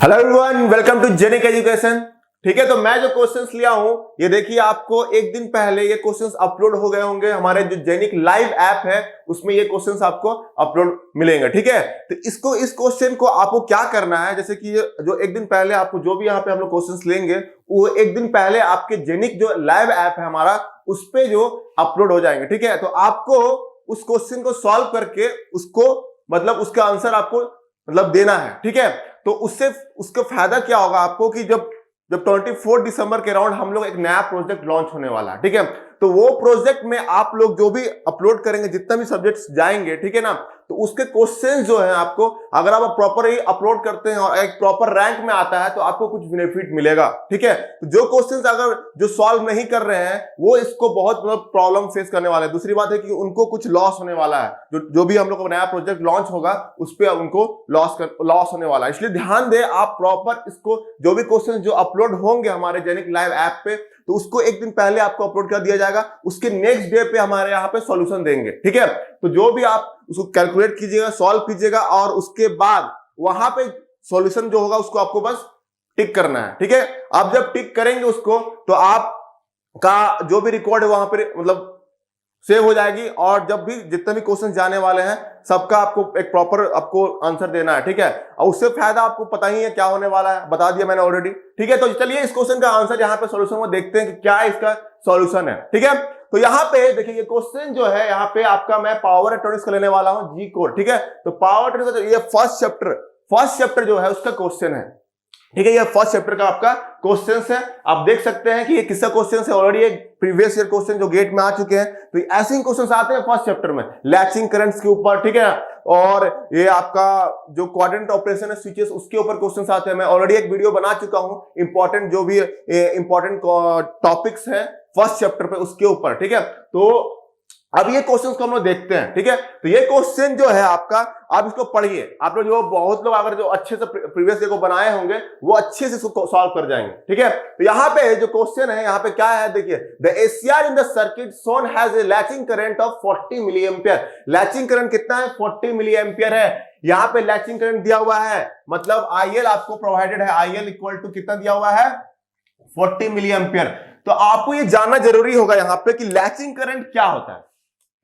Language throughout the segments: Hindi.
Hello everyone, welcome to Genic education. ठीक है, तो मैं जो क्वेश्चंस लिया हूं ये देखिए, आपको एक दिन पहले ये क्वेश्चंस अपलोड हो गए होंगे। हमारे जो जेनिक लाइव ऐप है उसमें ये क्वेश्चंस आपको अपलोड मिलेंगे। ठीक है, तो इस क्वेश्चन को आपको क्या करना है, जैसे कि जो एक दिन पहले आपको जो भी यहाँ पे हम लोग क्वेश्चंस लेंगे वो एक दिन पहले आपके जेनिक जो लाइव ऐप है हमारा उस पे जो अपलोड हो जाएंगे। ठीक है, तो आपको उस क्वेश्चन को सॉल्व करके उसको मतलब उसका आंसर आपको मतलब देना है। ठीक है, तो उससे उसका फायदा क्या होगा आपको कि जब 24 दिसंबर के अराउंड हम लोग एक नया प्रोजेक्ट लॉन्च होने वाला है। ठीक है, तो वो प्रोजेक्ट में आप लोग जो भी अपलोड करेंगे, जितना भी सब्जेक्ट्स जाएंगे, ठीक है ना, तो उसके क्वेश्चंस जो है आपको अगर आप प्रॉपर ही अपलोड करते हैं और एक प्रॉपर रैंक में आता है तो आपको कुछ बेनिफिट मिलेगा। ठीक है, तो जो क्वेश्चंस अगर जो सॉल्व नहीं कर रहे हैं वो इसको बहुत मतलब प्रॉब्लम फेस करने वाले हैं। दूसरी बात है कि उनको कुछ लॉस होने वाला है। जो भी हम लोग का नया प्रोजेक्ट लॉन्च होगा उस पर उनको लॉस होने वाला है। इसलिए ध्यान दे आप प्रॉपर इसको, जो भी क्वेश्चन जो अपलोड होंगे हमारे जेनिक लाइव ऐप पे, तो उसको एक दिन पहले आपको अपलोड कर दिया जाएगा। उसके नेक्स्ट डे पे हमारे यहाँ पे सॉल्यूशन देंगे। ठीक है, तो जो भी आप उसको कैलकुलेट कीजिएगा, सॉल्व कीजिएगा और उसके बाद वहां पे सॉल्यूशन जो होगा उसको आपको बस टिक करना है। ठीक है, आप जब टिक करेंगे उसको तो आप का जो भी रिकॉर्ड है वहां पे मतलब सेव हो जाएगी, और जब भी जितने भी क्वेश्चन जाने वाले हैं सबका आपको एक प्रॉपर आपको आंसर देना है। ठीक है, और उससे फायदा आपको पता ही है क्या होने वाला है, बता दिया मैंने ऑलरेडी। ठीक है, तो चलिए इस क्वेश्चन का आंसर यहाँ पे सॉल्यूशन में देखते हैं कि क्या इसका सॉल्यूशन है। ठीक है, तो यहाँ पे देखिए ये क्वेश्चन जो है यहाँ पे आपका मैं पावर इलेक्ट्रॉनिक्स का लेने वाला हूँ जी कोड। ठीक है, तो पावर इलेक्ट्रॉनिक्स ये फर्स्ट चैप्टर जो है उसका क्वेश्चन है। ठीक है, ये फर्स्ट चैप्टर का आपका क्वेश्चंस है। आप देख सकते हैं कि ये किसका क्वेश्चन है, ऑलरेडी एक प्रीवियस ईयर क्वेश्चन जो गेट में आ चुके हैं। तो ऐसे ही क्वेश्चंस आते हैं फर्स्ट चैप्टर में लैचिंग करंट्स के ऊपर। ठीक है, और ये आपका जो कोऑर्डिनेट ऑपरेशन है स्विचेस उसके ऊपर क्वेश्चंस आते हैं। मैं ऑलरेडी एक वीडियो बना चुका हूं इंपॉर्टेंट जो भी इंपॉर्टेंट टॉपिक्स है फर्स्ट चैप्टर पे उसके ऊपर। ठीक है, तो अब ये क्वेश्चंस को हम लोग देखते हैं। ठीक है, तो ये क्वेश्चन जो है आपका, आप इसको पढ़िए। आप लोग जो बहुत लोग अगर जो अच्छे से प्रीवियस ईयर को बनाए होंगे वो अच्छे से इसको सॉल्व कर जाएंगे। ठीक है, तो यहाँ पे जो क्वेश्चन है यहाँ पे क्या है देखिए, the SCR in the circuit shown has a latching current of 40 milli ampere. Latching current कितना है, 40 मिली एम्पियर है। यहाँ पे लैचिंग करंट दिया हुआ है, मतलब आईएल आपको प्रोवाइडेड है, आईएल इक्वल टू कितना दिया हुआ है, 40 मिली एम्पियर। तो आपको ये जानना जरूरी होगा यहाँ पे कि लैचिंग करंट क्या होता है।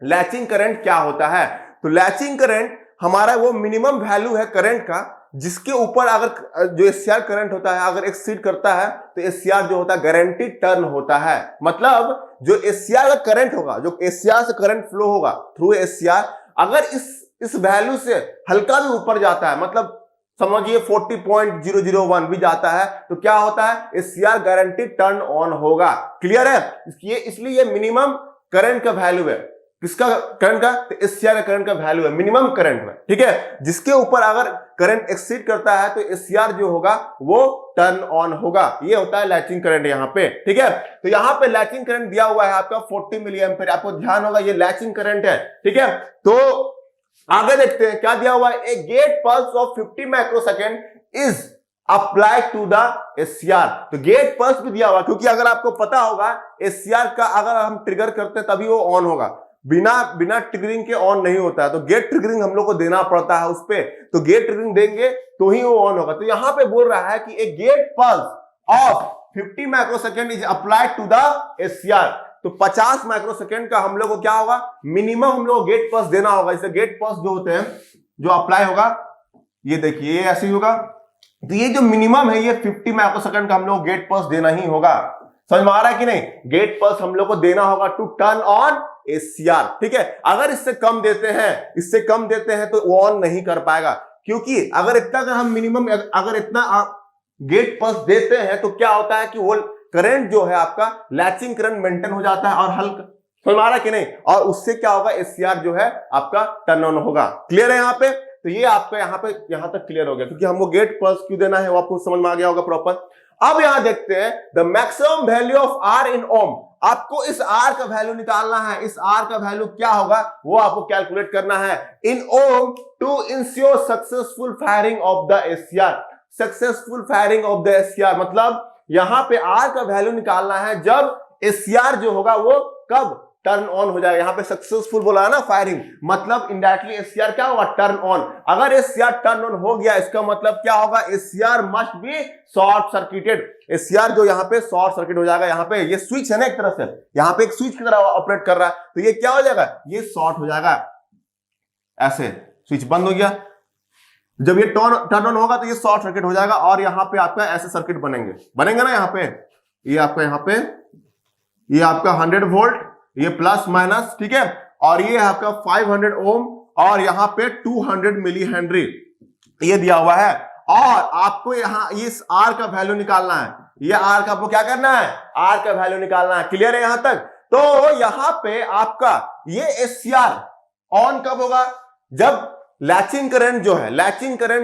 लैचिंग करंट क्या होता है, तो लैचिंग करंट हमारा वो मिनिमम वैल्यू है करंट का जिसके ऊपर अगर जो एससीआर करंट होता है अगर एक्सीड करता है तो एससीआर जो होता है गारंटीड टर्न होता है। मतलब जो एससीआर का करंट होगा, जो एससीआर से करंट फ्लो होगा थ्रू एससीआर, अगर इस वैल्यू से हल्का भी ऊपर जाता है, मतलब समझिए 40.001 भी जाता है, तो क्या होता है, एससीआर गारंटीड टर्न ऑन होगा। क्लियर है, इसलिए ये मिनिमम करंट का वैल्यू है। किसका करंट का, तो एससीआर करंट का वैल्यू है मिनिमम करंट में। ठीक है, जिसके ऊपर अगर करंट एक्सीड करता है तो एससीआर जो होगा वो टर्न ऑन होगा। ये होता है लैचिंग करंट यहाँ पे। ठीक है, तो यहाँ पे लैचिंग करंट दिया हुआ है आपका 40 मिली एम्पियर। आपको ध्यान होगा ये लैचिंग करंट है। ठीक है, तो आगे देखते हैं क्या दिया हुआ है, a gate pulse of 50 microsecond is apply to the SCR. तो गेट पल्स भी दिया हुआ, क्योंकि अगर आपको पता होगा एससीआर का अगर हम ट्रिगर करते हैं तभी वो ऑन होगा, बिना ट्रिगरिंग के ऑन नहीं होता है। तो गेट ट्रिगरिंग हम लोग को देना पड़ता है उस पे, तो गेट ट्रिगरिंग देंगे तो ही वो ऑन होगा। तो यहां पे बोल रहा है कि a gate pulse of 50 microsecond is applied to the SCR. तो 50 माइक्रोसेकंड का हम लोग को क्या होगा, मिनिमम हम लोग गेट पल्स देना होगा। इसे गेट पल्स जो होते हैं जो अप्लाई होगा, ये देखिए ऐसे ही होगा। तो ये जो मिनिमम है ये 50 माइक्रोसेकंड का हम लोग गेट पल्स देना ही होगा। समझ में आ रहा है कि नहीं, गेट पल्स हम लोग को देना होगा टू टर्न ऑन एससीआर। ठीक है, अगर इससे कम देते हैं तो वो ऑन नहीं कर पाएगा, क्योंकि अगर इतना का हम मिनिमम अगर इतना गेट पल्स देते हैं तो क्या होता है कि वो करंट जो है आपका लैचिंग करंट मेंटेन हो जाता है और हल्का, समझ में आ रहा है कि नहीं, और उससे क्या होगा, एससीआर जो है आपका टर्न ऑन होगा। क्लियर है यहाँ पे, तो ये आपका यहाँ तक क्लियर हो गया, क्योंकि हमको गेट पल्स क्यों देना है वो आपको समझ में आ गया होगा प्रॉपर। अब यहां देखते हैं the maximum value of R in ohm. आपको इस आर का वैल्यू निकालना है। इस आर का वैल्यू क्या होगा वो आपको कैलकुलेट करना है in ohm to ensure successful firing of the SCR. Successful firing of the SCR मतलब यहां पे आर का वैल्यू निकालना है जब एससीआर जो होगा वो कब टर्न ऑन हो जाएगा। यहाँ पे सक्सेसफुल बोला है ना फायरिंग, मतलब इनडायरेक्टली एससीआर क्या होगा, टर्न ऑन। अगर एससीआर टर्न ऑन हो गया इसका मतलब क्या होगा, SCR must be short circuited. SCR जो यहाँ पे शॉर्ट सर्किट हो जाएगा। यहाँ पे ये स्विच है ना एक तरह से, यहाँ पे एक स्विच की तरह ऑपरेट कर रहा है, तो ये क्या हो जाएगा, ये शॉर्ट हो जाएगा। ऐसे स्विच बंद हो गया, जब ये टर्न ऑन होगा तो ये शॉर्ट सर्किट हो जाएगा और यहाँ पे आपका ऐसे सर्किट बनेंगे ना। यहाँ पे ये आपका यहाँ पे ये आपका 100 वोल्ट, ये प्लस माइनस, ठीक है, और ये आपका 500 ओम और यहाँ पे 200 मिली हेनरी ये दिया हुआ है। और आपको यहाँ इस आर का वैल्यू निकालना है। ये आर का आपको क्या करना है, आर का वैल्यू निकालना है। क्लियर है यहां तक? तो यहाँ पे आपका ये एससीआर ऑन कब होगा, जब लैचिंग करंट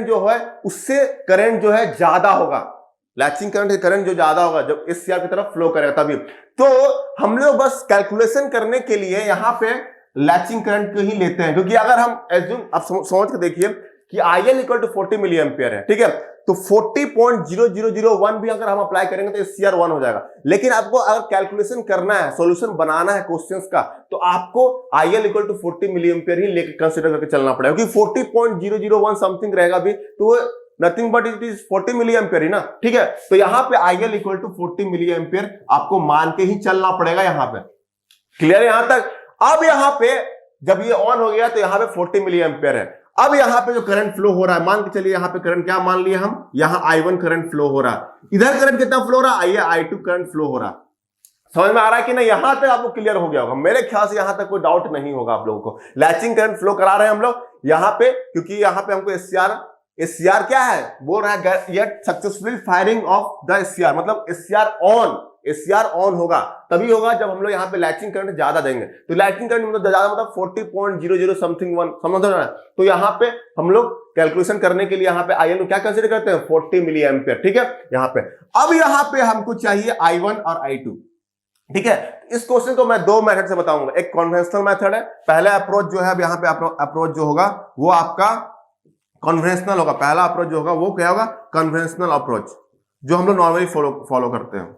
जो है उससे करंट जो है ज्यादा होगा। लैचिंग करंट जो ज्यादा होगा जब एससीआर की तरफ फ्लो करेगा तभी। तो हम लोग बस कैलकुलेशन करने के लिए यहाँ पे लैचिंग करंट को ही लेते हैं, क्योंकि अगर हम एज्यूम, आप समझ के देखिए कि IL equal to 40 milli ampere है, ठीक है, तो 40.0001 भी अगर हम अप्लाई करेंगे तो एससीआर 1 हो जाएगा। लेकिन आपको अगर कैलकुलेशन करना है, सॉल्यूशन बनाना है क्वेश्चंस का, तो आपको IL equal to 40 milli ampere ही लेकर कंसीडर करके चलना पड़ेगा, क्योंकि 40.001 समथिंग रहेगा भी तो nothing but it is 40 milli ampere ही ना, ठीक है। तो यहाँ पे IL equal to 40 milli ampere आपको मान के ही चलना पड़ेगा यहाँ पे। क्लियर है यहां तक? अब यहाँ पे जब ये ऑन हो गया तो यहाँ पे 40 मिली एम्पियर है। अब यहाँ पे जो करंट फ्लो हो रहा है, मान के चलिए यहाँ पे करंट क्या मान लिया हम, यहाँ I1 करंट फ्लो हो रहा है, इधर करंट कितना फ्लो हो रहा है, I2 करंट फ्लो हो रहा है। समझ में आ रहा है कि नहीं? यहां तक आपको क्लियर हो गया होगा मेरे ख्याल से, यहां तक कोई डाउट नहीं होगा आप लोगों को। लैचिंग करंट फ्लो करा रहे हैं हम लोग यहाँ पे, क्योंकि यहाँ पे हमको एससीआर क्या है बोल रहा है, yet successful firing of the SCR, मतलब एससीआर ऑन होगा तभी होगा जब हम लोग यहाँ पे लैचिंग करंट ज्यादा देंगे। तो लैचिंग करंट मतलब ज्यादा मतलब 40.00 समथिंग 1, समझ रहे हैं? तो यहाँ पे हम लोग कैलकुलेशन करने के लिए यहाँ पे IL क्या कंसीडर करते हैं, 40 मिली एम्पियर, ठीक है। यहाँ पे अब यहाँ पे हमको चाहिए I1 और I2, ठीक है। इस क्वेश्चन को मैं दो मेथड से बताऊंगा। एक कन्वेंशनल मेथड है, पहला अप्रोच जो है यहाँ पे अप्रोच जो होगा वो आपका कन्वेंशनल होगा। पहला अप्रोच जो होगा वो क्या होगा, कन्वेंशनल अप्रोच, जो हम लोग नॉर्मली फॉलो करते हैं,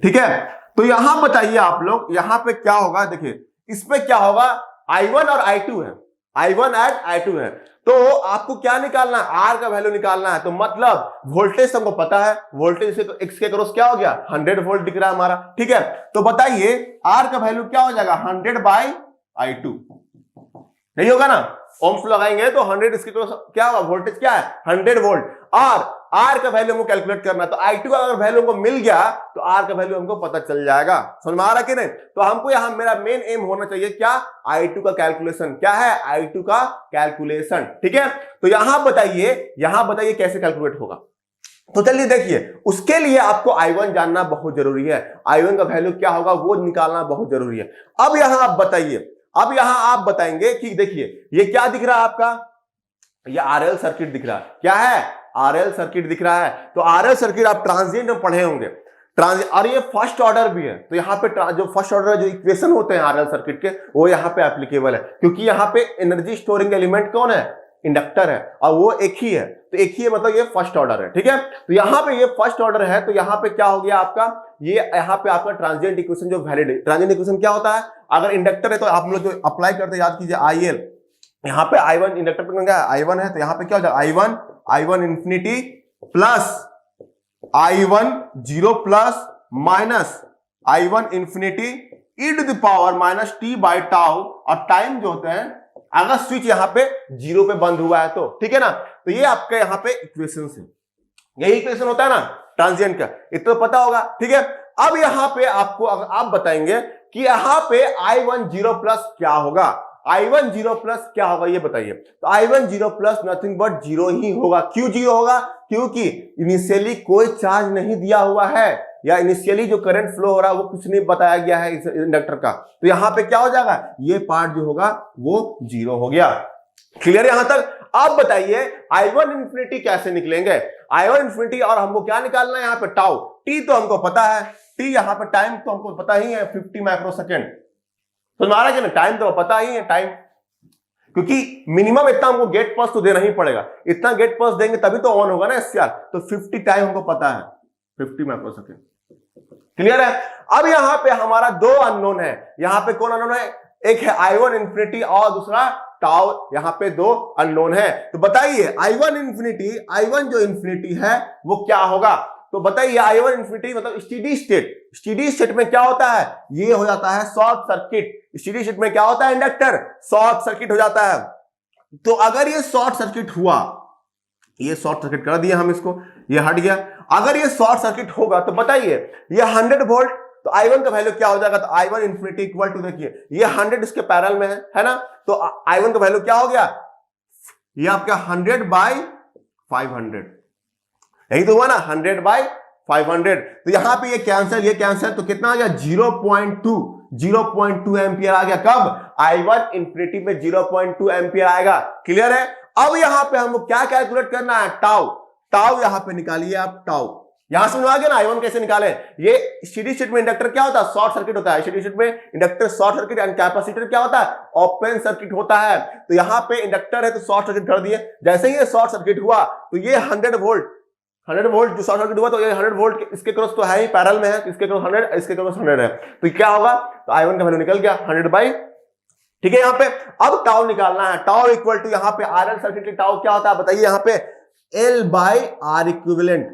ठीक है। तो यहां बताइए आप लोग, यहां पे क्या होगा, देखिए इस पे क्या होगा, I1 और I2 है, I1 एंड I2 है। तो आपको क्या निकालना है, आर का वैल्यू निकालना है। तो मतलब वोल्टेज हमको पता है, वोल्टेज से तो एक्स के क्रॉस क्या हो गया, 100 वोल्ट दिख रहा है हमारा, ठीक है। तो बताइए आर का वैल्यू क्या हो जाएगा, 100/I2, नहीं होगा ना, ओम्स लगाएंगे तो 100 इसके क्रॉस क्या होगा, वोल्टेज क्या है 100 वोल्ट। और आर का वैल्यू हमको कैलकुलेट करना है, तो I2 का अगर वैल्यू हमको मिल गया तो आर का वैल्यू हमको पता चल जाएगा। समझ में आ रहा कि नहीं? तो हमको यहां मेरा मेन एम होना चाहिए क्या, I2 का कैलकुलेशन। क्या है, I2 का कैलकुलेशन, ठीक है। तो यहां बताइए कैसे कैलकुलेट होगा। तो चलिए देखिए, उसके लिए आपको I1 जानना बहुत जरूरी है, I1 का वैल्यू क्या होगा वो निकालना बहुत जरूरी है। अब यहां आप बताएंगे कि देखिए ये क्या दिख रहा है आपका, ये RL सर्किट दिख रहा है। क्या है, RL सर्किट दिख रहा है। तो RL सर्किट आप ट्रांजिएंट में पढ़े होंगे, और ये फर्स्ट ऑर्डर भी है। तो यहाँ पे जो फर्स्ट ऑर्डर जो इक्वेशन होते हैं RL सर्किट के, वो यहाँ पे एप्लीकेबल है, क्योंकि यहाँ पे एनर्जी स्टोरिंग एलिमेंट कौन है, इंडक्टर है, और वो एक ही है। तो एक ही है मतलब ये फर्स्ट ऑर्डर है, ठीक है। तो यहाँ पे ये फर्स्ट ऑर्डर है, तो यहाँ पे क्या हो गया आपका, ये यहाँ पे आपका ट्रांजिएंट इक्वेशन जो वैलिड है। ट्रांजिएंट इक्वेशन क्या होता है, अगर इंडक्टर है तो आप लोग जो अप्लाई करते हैं याद कीजिए IL, यहाँ पे I1 इंडक्टर पे क्या है, I1 है, तो यहाँ पे क्या हो जाएगा, I1 infinity plus I1 0 plus minus I1 infinity e⁻ t/τ। और टाइम जो होते हैं, अगर स्विच यहाँ पे 0 पे बंद हुआ है तो, ठीक है ना। तो ये आपके यहाँ पे इक्वेशन है, यही इक्वेशन होता है ना ट्रांजिएंट का, इतना पता होगा, ठीक है। अब यहाँ पे आपको आप बताएंगे कि यहाँ पे I1 0 प्लस क्या होगा, I1 0 प्लस क्या होगा ये बताइए। तो I1 0 प्लस नथिंग बट 0 ही होगा। क्यों 0 होगा, क्योंकि इनिशियली कोई चार्ज नहीं दिया हुआ है, या इनिशियली जो करंट फ्लो हो रहा है वो कुछ नहीं बताया गया है इस इंडक्टर का। तो यहाँ पे क्या हो जाएगा, ये पार्ट जो होगा वो 0 हो गया। क्लियर यहां तक? आप बताइए I1 इंफिनिटी कैसे निकलेंगे, I1 इंफिनिटी, और हमको क्या निकालना है यहाँ पे, टाउ, टी तो हमको पता है, टी यहाँ पे टाइम तो हमको पता ही है 50 माइक्रोसेकंड। तो हमारा क्या ना, टाइम तो पता ही है टाइम, क्योंकि मिनिमम इतना हमको गेट पल्स तो देना ही पड़ेगा, इतना गेट पल्स देंगे तभी तो ऑन होगा ना एससीआर। तो 50 टाइम हमको पता है, 50 माइक्रोसेकंड, क्लियर है। अब यहां पे हमारा दो अननोन है, यहां पे कौन अननोन है, एक है I1 इंफिनिटी और दूसरा टाउ, यहां पे दो अननोन है। तो बताइए I1 इंफिनिटी, I1 जो इंफिनिटी है वो क्या होगा, तो बताइए I1 इंफिनिटी मतलब स्टेडी स्टेट, स्टेडी स्टेट में क्या होता है, ये हो जाता है शॉर्ट सर्किट, स्टेडी स्टेट में क्या होता है, इंडक्टर शॉर्ट सर्किट हो जाता है। तो अगर ये शॉर्ट सर्किट हुआ, ये शॉर्ट सर्किट कर दिया हम इसको, ये हट गया, अगर ये शॉर्ट सर्किट होगा तो बताइए ये 100 वोल्ट, तो I1 का वैल्यू क्या हो जाएगा, तो I1 इंफिनिटी इक्वल टू, देखिए ये 100 इसके पैरेलल में है ना, तो I1 का वैल्यू क्या हो गया, ये आपका 100/500, यही तो हुआ ना, 100/500। तो यहां पे ये कैंसिल, तो कितना आ गया 0.2 एम्पियर आ गया, कब I1 इंफिनिटी में 0.2 एम्पियर आएगा। क्लियर है। अब यहां पे हमको क्या कैलकुलेट करना है, टाउ यहां पे निकालिए आप, टाउ यहां समझ आ गया ना I1 कैसे निकाले। ये स्टेडी स्टेट में इंडक्टर क्या होता है, शॉर्ट सर्किट होता है, स्टेडी स्टेट में inductor short circuit and capacitor क्या होता है, ओपन सर्किट होता है। तो यहां पे इंडक्टर है तो शॉर्ट सर्किट कर दिए, जैसे ही ये शॉर्ट सर्किट हुआ तो ये 100 वोल्ट जो शॉर्ट सर्किट हुआ, तो ये 100 वोल्ट इसके क्रॉस तो है ही, पैरेलल में है, तो इसके क्रॉस 100, इसके क्रॉस 100 है, तो क्या होगा, तो I1 का वैल्यू निकल गया 100/, ठीक है। यहां पे अब टाउ निकालना है, टाउ इक्वल टू यहां पे RL सर्किट के टाउ क्या होता है बताइए, यहां पे L/R इक्विवेलेंट,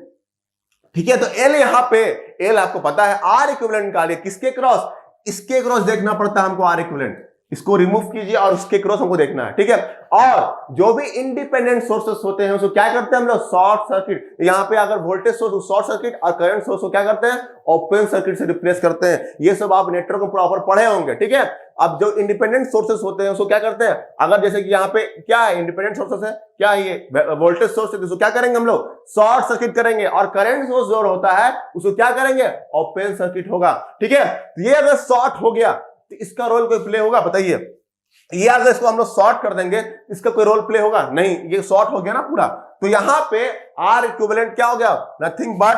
ठीक है। तो L यहां पे L आपको पता है, R इक्विवेलेंट निकालिए, किसके क्रॉस, इसके क्रॉस देखना पड़ता है हमको R इक्विवेलेंट, इसको रिमूव कीजिए और उसके क्रॉस हमको देखना है, ठीक है। और जो भी इंडिपेंडेंट सोर्सेस होते हैं उसको क्या करते हैं हम लोग, शॉर्ट सर्किट, यहां पे अगर वोल्टेज सोर्स शॉर्ट सर्किट और करंट सोर्स को क्या करते हैं, ओपन सर्किट से रिप्लेस करते हैं। ये सब आप नेटवर्क को प्रॉपर पढ़े होंगे, ठीक है। अब जो इंडिपेंडेंट सोर्सेस होते हैं उसको क्या करते हैं, अगर जैसे कि यहाँ पे क्या है, इंडिपेंडेंट सोर्सेस है, क्या है ये वोल्टेज सोर्स है, तो क्या करेंगे हम लोग, शॉर्ट सर्किट करेंगे, और करंट सोर्स जो होता है उसको क्या करेंगे, ओपन सर्किट होगा, ठीक है। तो ये अगर शॉर्ट हो गया तो इसका रोल कोई प्ले होगा बताइए, ये अगर इसको हम लोग शॉर्ट कर देंगे इसका कोई रोल प्ले होगा नहीं, ये शॉर्ट हो गया ना पूरा। तो यहां पे R इक्विवेलेंट क्या हो गया, नथिंग बट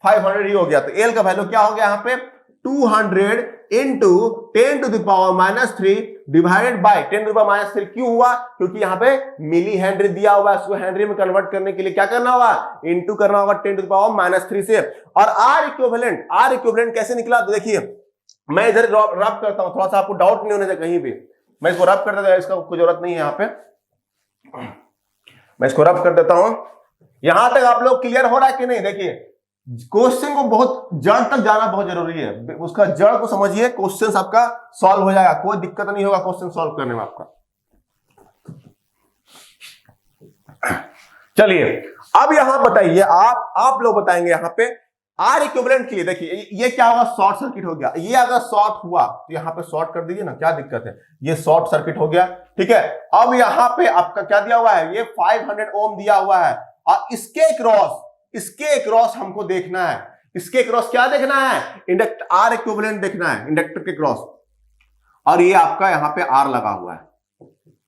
500 ही हो गया। तो L का वैल्यू क्या हो गया यहाँ पे, 200 इंटू 10⁻³ डिवाइडेड बाय 10⁻³ क्यों हुआ, क्योंकि यहाँ पे मिली हेनरी दिया हुआ है, उसको हेनरी में कन्वर्ट करने के लिए क्या करना होगा, इंटू करना होगा 10⁻³ से। और R इक्विवेलेंट कैसे निकला, तो देखिए मैं इधर रब करता हूं, थोड़ा सा आपको डाउट नहीं होने चाहिए कहीं भी, मैं इसको रब कर देता हूं, इसका कोई जरूरत नहीं है यहाँ पे, मैं इसको रब कर देता हूं। यहां तक आप लोग क्लियर हो रहा है कि नहीं, देखिए क्वेश्चन को बहुत जड़ तक जाना बहुत जरूरी है, उसका जड़ को समझिए, क्वेश्चन आपका सॉल्व हो जाएगा, कोई दिक्कत नहीं होगा क्वेश्चन सॉल्व करने में आपका। चलिए अब यहां बताइए, आप लोग बताएंगे यहाँ पे R इक्विवेलेंट के लिए, देखिए ये क्या होगा, शॉर्ट सर्किट हो गया, ये अगर शॉर्ट हुआ तो यहाँ पे शॉर्ट कर दीजिए ना, क्या दिक्कत है, ये शॉर्ट सर्किट हो गया, ठीक है। अब यहाँ पे आपका क्या दिया हुआ है, ये 500 ओम दिया हुआ है, और इसके क्रॉस हमको देखना है, इसके क्रॉस क्या देखना है, इंडक्टर R इक्विवेलेंट देखना है, इंडक्टर के क्रॉस, और ये आपका यहाँ पे R लगा हुआ है,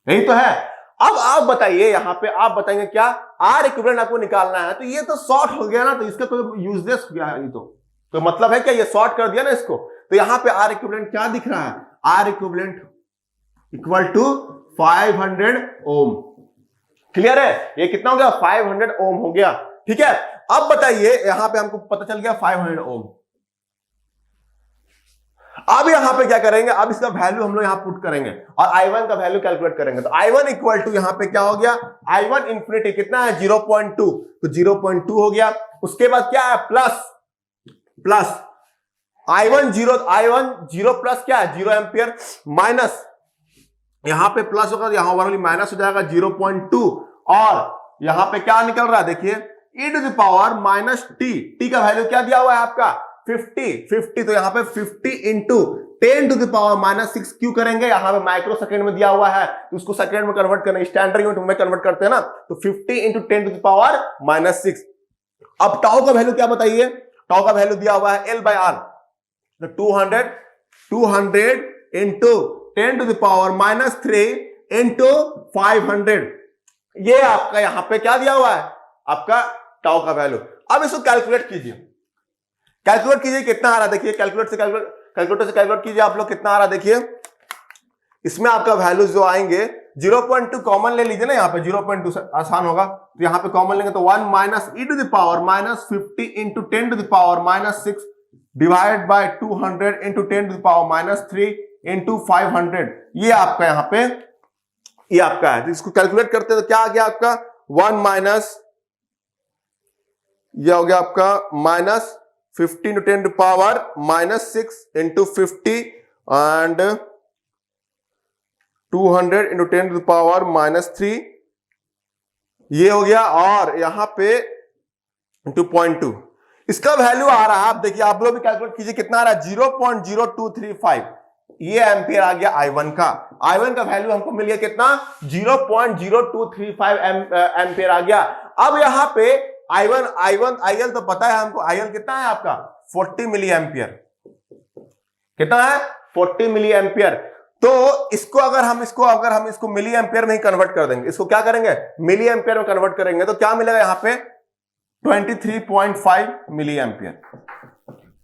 यही तो है। अब आप बताइए, यहां पे आप बताएंगे क्या, R इक्विवेलेंट आपको निकालना है, तो ये तो शॉर्ट हो गया ना, तो इसका कोई यूजलेस हो गया है, ये तो मतलब है क्या, ये शॉर्ट कर दिया ना इसको, तो यहां पे R इक्विवेलेंट क्या दिख रहा है, R equivalent equal to 500 ohm. Clear है, ये कितना हो गया, 500 ओम हो गया, ठीक है। अब बताइए यहां पे हमको पता चल गया 500 ओम, अब यहां पे क्या करेंगे, अब इसका वैल्यू हम लोग यहां पुट करेंगे और I1 का वैल्यू कैलकुलेट करेंगे। तो I1 इक्वल टू यहां पे क्या हो गया, I1 इंफिनिटी कितना है 0.2, तो 0.2 हो गया। उसके बाद क्या है, प्लस I1 0 प्लस क्या है 0 एम्पियर, माइनस यहां पे प्लस होगा, यहां वाली माइनस हो जाएगा 0.2, और यहां पे क्या निकल रहा है देखिए e⁻t का वैल्यू क्या दिया हुआ है आपका 50, तो यहां पे 50 इंटू 10⁻⁶ क्यों करेंगे, यहां पे माइक्रो सेकंड में दिया हुआ है, तो उसको सेकंड में कन्वर्ट करना, स्टैंडर्ड यूनिट में कन्वर्ट करते हैं ना, तो 50 इंटू 10⁻⁶। अब टाउ का वैल्यू क्या बताइए, टाउ का वैल्यू दिया हुआ है L/R, तो 200 इंटू 10⁻³ इंटू 500, ये आपका यहां पे क्या दिया हुआ है, आपका टाउ का वैल्यू। अब इसको कैलकुलेट कीजिए, कितना आ रहा है, देखिए कैलकुलेटर से कैलकुलेट कीजिए आप लोग, कितना आ रहा है देखिए, इसमें आपका वैल्यू जो आएंगे 0.2 कॉमन ले लीजिए ना, यहाँ पे 0.2 आसान होगा, तो यहाँ पे कॉमन लेंगे तो 1 - e⁻⁻50 into 10⁻⁶ divide by 200 into 10 to the power minus 3 into 500, ये आपका यहां पे ये आपका है। तो इसको कैलकुलेट करते हैं तो क्या आ गया आपका 1 माइनस, ये हो गया आपका minus 15 to 10 to power minus 6 into 50 and 200 into 10 to power minus 3, ये हो गया। और यहां पे 2.2 इसका वैल्यू आ रहा है, आप देखिए आप लोग भी कैलकुलेट कीजिए कितना आ रहा है 0.0235, ये एम्पियर आ गया I1 का। I1 का वैल्यू हमको मिल गया कितना 0.0235 एम्पियर आ गया। अब यहां पे IL तो पता है हमको, IL कितना है आपका 40 मिली एम्पियर, कितना है 40 मिली एम्पियर। तो इसको अगर हम इसको मिली एम्पियर में ही कन्वर्ट कर देंगे, इसको क्या करेंगे मिली एम्पियर में कन्वर्ट करेंगे, तो क्या मिलेगा यहां पे 23.5 मिली एम्पियर।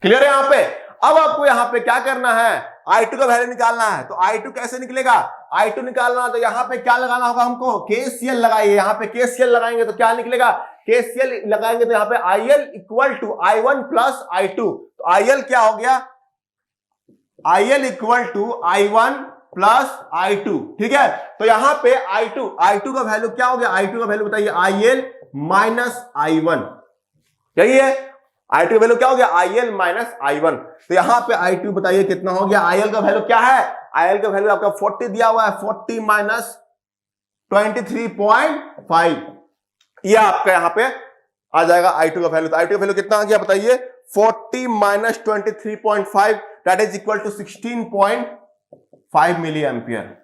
क्लियर है यहां पे। अब आपको यहां पे क्या करना है, I2 का वैल्यू निकालना है। तो I2 कैसे निकलेगा, I2 निकालना तो यहां पे क्या लगाना होगा हमको, KCL लगाइए। यहां पे KCL लगाएंगे तो क्या निकलेगा, KCL लगाएंगे तो यहां पे IL equal to I1 plus I2, तो IL क्या हो गया, IL equal to I1 plus I2, ठीक है। तो यहां पे I2 का वैल्यू क्या हो गया, I2 का वैल्यू बताइए IL माइनस I1, यही है। I2 का वैल्यू क्या हो गया IL माइनस I1, तो यहां पे I2 बताइए कितना हो गया, IL का वैल्यू क्या है, IL का वैल्यू आपका 40 दिया हुआ है, 40 माइनस 23.5, ये आपका यहां पे आ जाएगा I2 का वैल्यू। तो I2 का वैल्यू कितना आ गया बताइए 40 minus 23.5 that is equal to 16.5 milli ampere.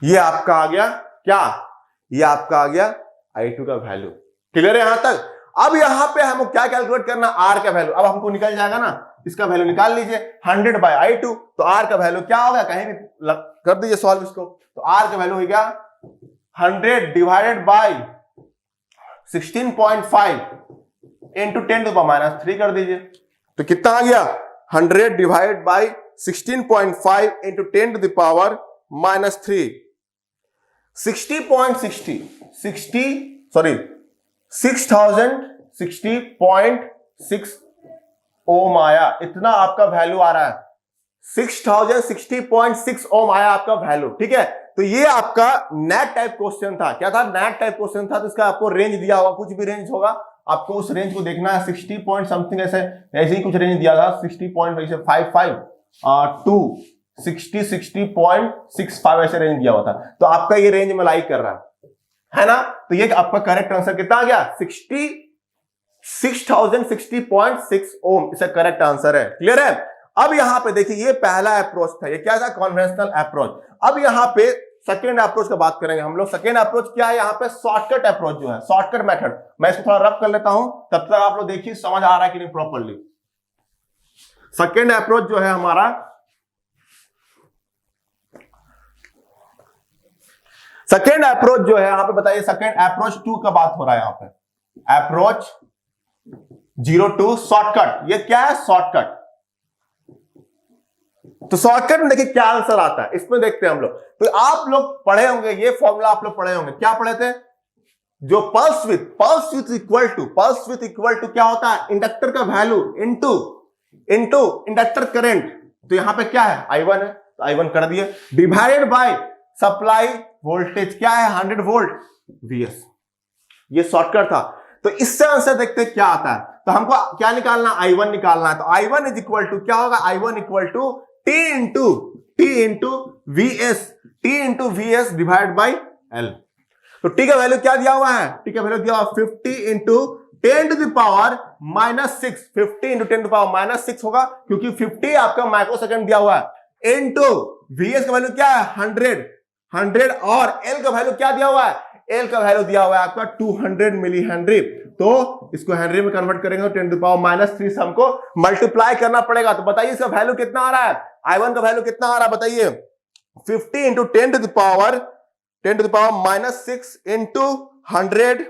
ये आपका आ गया क्या, ये आपका आ गया I2 का वैल्यू। क्लियर है यहां तक। अब यहां पे हमको क्या कैलकुलेट करना, R का वैल्यू। अब हमको निकल जाएगा ना, इसका वैल्यू निकाल लीजिए 100 बाय I2, तो R का वैल्यू क्या होगा, कहीं भी कर दीजिए सॉल्व इसको, तो R का वैल्यू हो गया 100 divided by 16.5 into 10 to the power minus 3 कर दीजिए, तो कितना आ गया 100 divided by 16.5 into 10 to the power minus 3, 6060.6 ohm आया, इतना आपका वैल्यू आ रहा है, 6060.6 ओम आया आपका वैल्यू, ठीक है। तो ये आपका नेट टाइप क्वेश्चन था। क्या था, नेट टाइप क्वेश्चन था। तो इसका आपको रेंज दिया होगा, कुछ भी रेंज होगा, आपको उस रेंज को देखना है। 60 पॉइंट समथिंग ऐसे ही कुछ रेंज दिया था, 60.55 टू 60.65 ऐसे रेंज दिया हुआ था। तो आपका ये रेंज में लाइक कर रहा है ना। तो ये आपका करेक्ट आंसर कितना आ गया 6060.6 ओम, इसका करेक्ट आंसर है। क्लियर है। अब यहां पे देखिए ये पहला अप्रोच था, ये क्या था कन्वेंशनल अप्रोच। अब यहां पे सेकेंड अप्रोच का बात करेंगे हम लोग। सेकेंड अप्रोच क्या है, यहां पे शॉर्टकट अप्रोच जो है, शॉर्टकट मेथड। मैं इसको थोड़ा रब कर लेता हूं, तब तक आप लोग देखिए समझ आ रहा है कि नहीं प्रॉपरली। सेकेंड अप्रोच जो है हमारा, सेकेंड अप्रोच जो है यहां पे बताइए, सेकेंड अप्रोच 2 का बात हो रहा है यहां पे, अप्रोच 02 शॉर्टकट। ये क्या है शॉर्टकट। तो शॉर्टकट में देखिए क्या आंसर आता है, इसमें देखते हैं हम लोग। तो आप लोग पढ़े होंगे ये फॉर्मूला, आप लोग पढ़े होंगे, क्या पढ़े थे, जो पल्स विथ इक्वल टू क्या होता है, इंडक्टर का वैल्यू इनटू इंडक्टर करंट। तो यहां पे क्या है I1 है, तो I1 कर दिए, डिवाइडेड बाय सप्लाई वोल्टेज क्या है 100 वोल्ट VS। ये शॉर्टकट था। तो इससे आंसर देखते क्या आता है। तो हमको क्या निकालना, I1 निकालना है। तो I1 इज इक्वल टू क्या होगा, I1 equal to T into VS divide by L। तो T का वैल्यू क्या दिया हुआ है, T का वैल्यू दिया हुआ 50 into 10 to the power minus 6, 50 into 10 to power minus 6 होगा, क्योंकि 50 आपका माइक्रो सेकंड दिया हुआ है, इंटू VS का वैल्यू क्या है 100 और L का वैल्यू क्या दिया हुआ है, L का वैल्यू दिया हुआ है आपका 200 मिली हेनरी। तो इसको हेनरी में कन्वर्ट करेंगे तो 10 टू पावर माइनस 3 से हमको मल्टीप्लाई करना पड़ेगा। तो बताइए इसका वैल्यू कितना आ रहा है, I1 का वैल्यू कितना आ रहा है बताइए, 50 into 10 to the power minus 6 into 100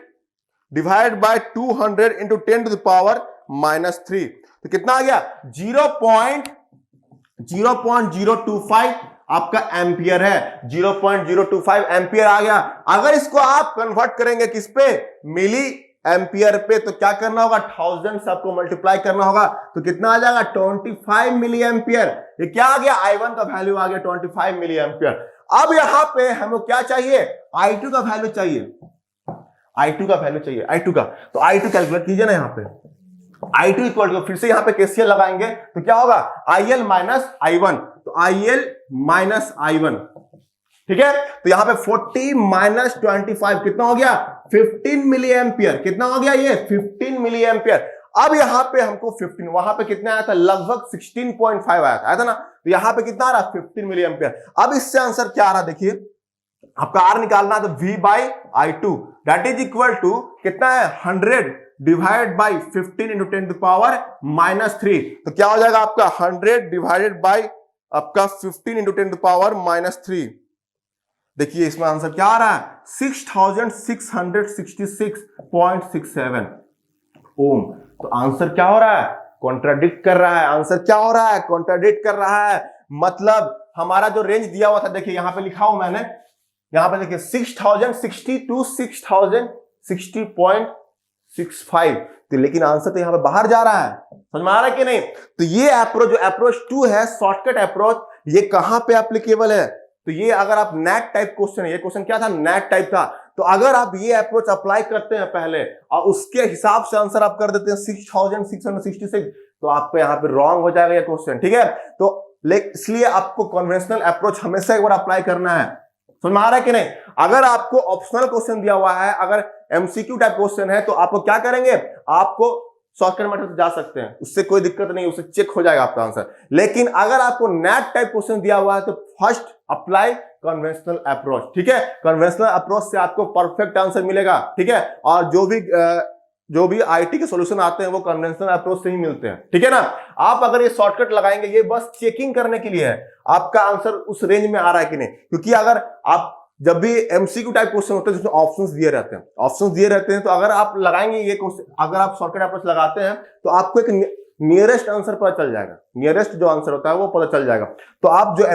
divide by 200 into 10 to the power minus 3। तो कितना आ गया 0.025 आपका एम्पियर है, 0.025 एम्पियर आ गया। अगर इसको आप कन्वर्ट करेंगे किस पे, मिली एम्पियर पे, तो क्या करना होगा 1000 से आपको मल्टीप्लाई करना होगा, तो कितना आ जाएगा 25 मिली एम्पियर। ये क्या आ गया, I1 का वैल्यू आ गया 25 मिली एम्पियर। अब यहां पे हमको क्या चाहिए, I2 का वैल्यू चाहिए, I2 का वैल्यू चाहिए, I2 का। तो I2 कैलकुलेट कीजिए ना यहाँ पे, I2 इक्वल टू, फिर से यहाँ पे KCL लगाएंगे तो क्या होगा IL माइनस I1, तो IL माइनस I1, ठीक है। तो यहां पे 40 माइनस 25 कितना हो गया 15 मिली एम्पियर, कितना हो गया ये 15 मिली एम्पियर। अब यहां पे हमको 15, वहां पे कितना आया था लगभग 16.5 आया था ना, तो यहां पे कितना आ रहा 15 मिली एम्पियर। अब इससे आंसर क्या आ रहा देखिए, आपका आर निकालना है तो V by I2 that is equal to कितना है 100 divide by 15 into 10 to power minus 3, तो क्या हो जाएगा आपका 100 डिवाइडेड बाई आपका 15 इंटू 10 टू पावर माइनस 3। देखिए इसमें आंसर क्या आ रहा है 6666.67 ओम। तो आंसर क्या हो रहा है, कॉन्ट्राडिक्ट कर रहा है। आंसर क्या हो रहा है, कॉन्ट्राडिक्ट कर रहा है। मतलब हमारा जो रेंज दिया हुआ था, देखिए यहां पे लिखा हूं मैंने, यहां पे देखिए 6060 टू 6060.65, तो लेकिन आंसर तो यहां पे बाहर जा रहा है, समझ में आ रहा है कि नहीं। तो ये अप्रोच, जो अप्रोच 2 है शॉर्टकट अप्रोच, ये कहां पे एप्लीकेबल है, तो ये अगर आप नेट टाइप क्वेश्चन है, ये क्वेश्चन क्या था नेट टाइप था, तो अगर आप ये अप्रोच अप्लाई करते हैं पहले और उसके हिसाब से आंसर आप कर देते हैं 6666, तो आपको यहाँ पे रॉन्ग हो जाएगा ये क्वेश्चन, ठीक है। तो इसलिए आपको कन्वेंशनल अप्रोच हमेशा एक बार अप्लाई करना है, समझ में आ रहा है कि नहीं। अगर आपको ऑप्शनल क्वेश्चन दिया हुआ है, अगर एमसीक्यू टाइप क्वेश्चन है, तो आपको क्या करेंगे, आपको शॉर्टकट मेथड से जा सकते हैं, उससे कोई दिक्कत नहीं, उससे चेक हो जाएगा आपका आंसर। लेकिन अगर आपको नेट टाइप क्वेश्चन दिया हुआ है तो फर्स्ट अप्लाई कन्वेंशनल अप्रोच, ठीक है। कन्वेंशनल अप्रोच से आपको परफेक्ट आंसर मिलेगा, ठीक है। और जो भी आईटी के सॉल्यूशन आते हैं वो कन्वेंशनल अप्रोच से ही मिलते हैं, ठीक है ना। आप अगर ये शॉर्टकट लगाएंगे, ये बस चेकिंग करने के लिए है आपका आंसर उस रेंज में आ रहा है कि नहीं, क्योंकि अगर आप जब भी एमसीक्यू टाइप क्वेश्चन होते हैं जिसमें ऑप्शंस दिए रहते हैं, तो अगर आप लगाएंगे ये क्वेश्चन, अगर आप शॉर्टकट अप्रोच लगाते हैं तो आपको एक नियरेस्ट आंसर पता चल जाएगा, नियरेस्ट जो आंसर होता है वो पता चल जाएगा। तो आप जो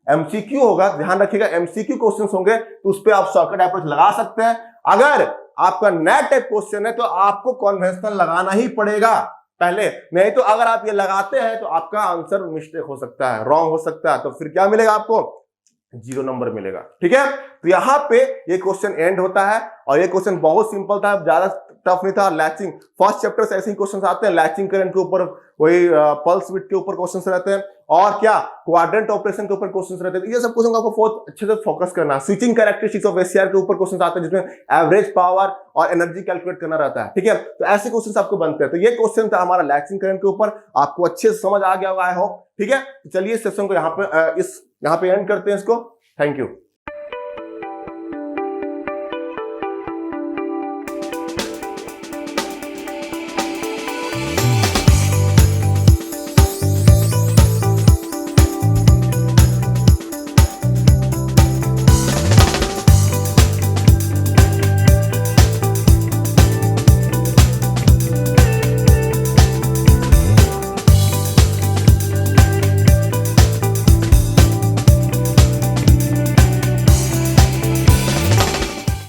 एमसीक्यू होगा, ध्यान रखिएगा, एमसीक्यू क्वेश्चंस होंगे तो उस पर आप शॉर्टकट अप्रोच लगा सकते हैं। अगर आपका नेट टाइप क्वेश्चन है तो आपको कन्वेंशनल लगाना ही पड़ेगा पहले, नहीं तो अगर आप ये लगाते हैं तो आपका आंसर मिस्टेक हो सकता है, रॉन्ग हो सकता है, तो फिर क्या मिलेगा आपको 0 नंबर मिलेगा, ठीक है। तो यहां पे ये क्वेश्चन एंड होता है और ये क्वेश्चन बहुत सिंपल था, ज्यादा टफ नहीं था। लैचिंग फर्स्ट चैप्टर से ऐसे ही क्वेश्चन आते हैं, लैचिंग करंट के ऊपर, वही पल्स विड्थ के ऊपर क्वेश्चन रहते हैं, और क्या क्वाड्रेंट ऑपरेशन के ऊपर क्वेश्चन रहते हैं। ये सब क्वेश्चन आपको बहुत अच्छे से फोकस करना है। स्विचिंग कैरेक्टरिस्टिक्स ऑफ एसीआर के ऊपर क्वेश्चन आते हैं जिसमें एवरेज पावर और एनर्जी कैलकुलेट करना रहता है, ठीक है। तो ऐसे क्वेश्चन आपको बनते हैं। तो ये क्वेश्चन था हमारा लैचिंग करंट के ऊपर, आपको अच्छे से समझ आ गया होगा आई होप, ठीक है। तो चलिए इस सेशन को यहाँ पे एंड करते हैं इसको। Thank you.